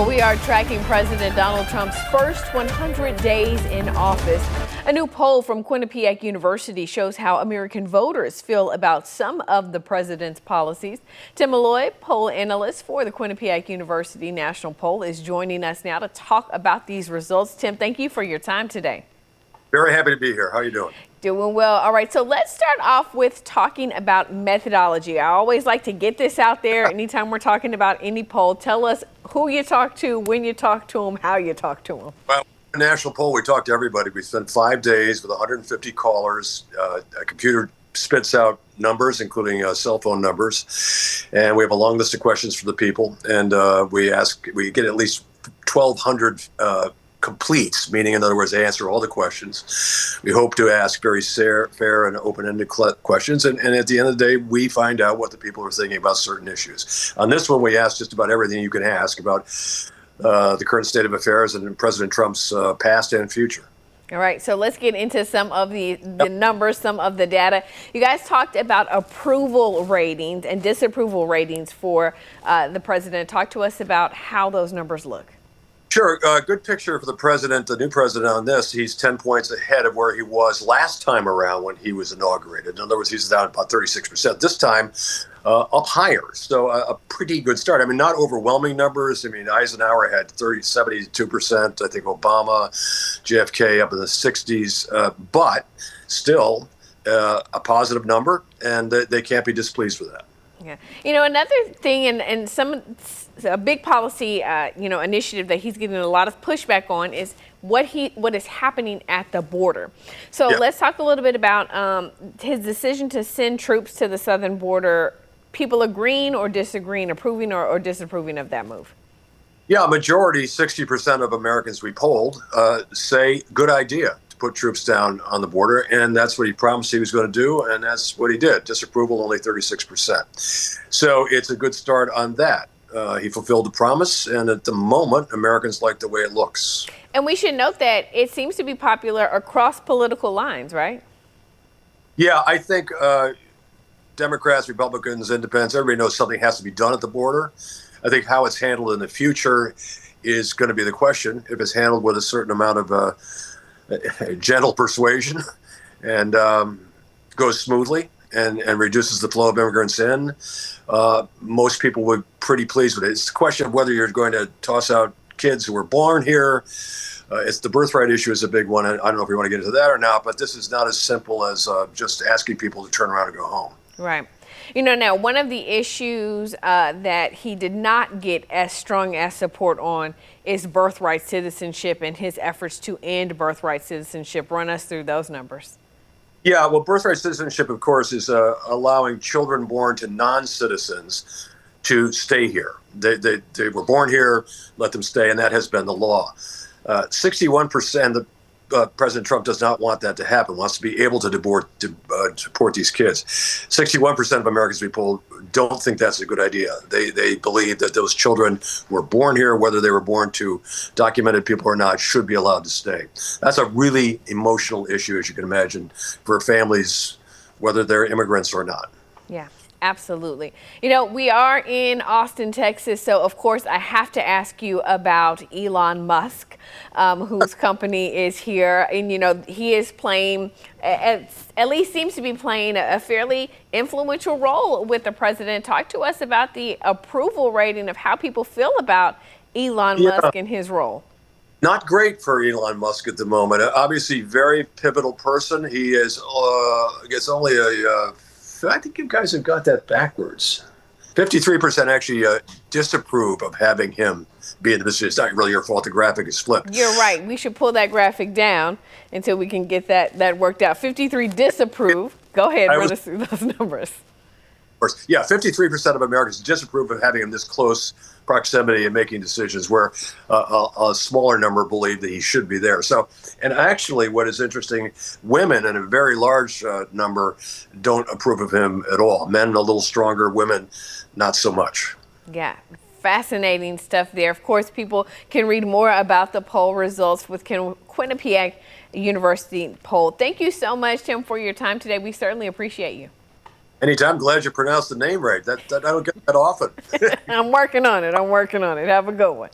Well, we are tracking President Donald Trump's first 100 days in office. A new poll from Quinnipiac University shows how American voters feel about some of the president's policies. Tim Malloy, poll analyst for the Quinnipiac University National Poll, is joining us now to talk about these results. Tim, thank you for your time today. Very happy to be here. How are you doing? Doing well. All right, so let's start off with talking about methodology. I always like to get this out there anytime we're talking about any poll. Tell us who you talk to, when you talk to them, how you talk to them. Well, a national poll, we talk to everybody. We spent 5 days with 150 callers. A computer spits out numbers, including cell phone numbers. And we have a long list of questions for the people. And we get at least 1,200 completes, meaning, in other words, they answer all the questions. We hope to ask very fair and open-ended questions, and at the end of the day, we find out what the people are thinking about certain issues. On this one, we asked just about everything you can ask about the current state of affairs and President Trump's past and future. All right, so let's get into some of the numbers, some of the data. You guys talked about approval ratings and disapproval ratings for the president. Talk to us about how those numbers look. Sure. Good picture for the president, the new president on this. He's 10 points ahead of where he was last time around when he was inaugurated. In other words, he's down about 36%. This time, up higher. So a pretty good start. I mean, not overwhelming numbers. I mean, Eisenhower had 72%. I think Obama, JFK up in the 60s. But still a positive number, and they can't be displeased with that. Yeah. You know, another thing, and a big policy, initiative that he's getting a lot of pushback on is what is happening at the border. So let's talk a little bit about his decision to send troops to the southern border. People agreeing or disagreeing, approving or disapproving of that move? Yeah, a majority, 60% of Americans we polled say good idea. Put troops down on the border, and that's what he promised he was going to do, and that's what he did. Disapproval, only 36%. So it's a good start on that. He fulfilled the promise, and at the moment, Americans like the way it looks. And we should note that it seems to be popular across political lines, right? Yeah, I think Democrats, Republicans, Independents, everybody knows something has to be done at the border. I think how it's handled in the future is going to be the question. If it's handled with a certain amount of gentle persuasion and goes smoothly and reduces the flow of immigrants in, most people would be pretty pleased with it. It's the question of whether you're going to toss out kids who were born here. It's the birthright issue is a big one. I don't know if we want to get into that or not, but this is not as simple as just asking people to turn around and go home. Right. You know, now, one of the issues that he did not get as strong as support on is birthright citizenship and his efforts to end birthright citizenship. Run us through those numbers. Yeah, well, birthright citizenship, of course, is allowing children born to non-citizens to stay here. They were born here, let them stay, and that has been the law. 61% of President Trump does not want that to happen, wants to be able to deport these kids. 61% of Americans we polled don't think that's a good idea. They believe that those children who were born here, whether they were born to documented people or not, should be allowed to stay. That's a really emotional issue, as you can imagine, for families, whether they're immigrants or not. Yeah. Absolutely. You know, we are in Austin, Texas, so of course I have to ask you about Elon Musk, whose company is here. And, you know, he is playing, at least seems to be playing a fairly influential role with the president. Talk to us about the approval rating of how people feel about Elon Musk and his role. Not great for Elon Musk at the moment. Obviously, very pivotal person. He is, gets only I think you guys have got that backwards. 53% actually disapprove of having him be in the position. It's not really your fault. The graphic is flipped. You're right. We should pull that graphic down until we can get that worked out. 53 disapprove. Go ahead, run us through those numbers. Yeah, 53% of Americans disapprove of having him this close proximity and making decisions, where a smaller number believe that he should be there. So, and actually what is interesting, women in a very large number don't approve of him at all. Men a little stronger, women not so much. Yeah. Fascinating stuff there. Of course, people can read more about the poll results with Quinnipiac University poll. Thank you so much, Tim, for your time today. We certainly appreciate you. Anytime. Glad you pronounced the name right. That I don't get that often. I'm working on it. Have a good one.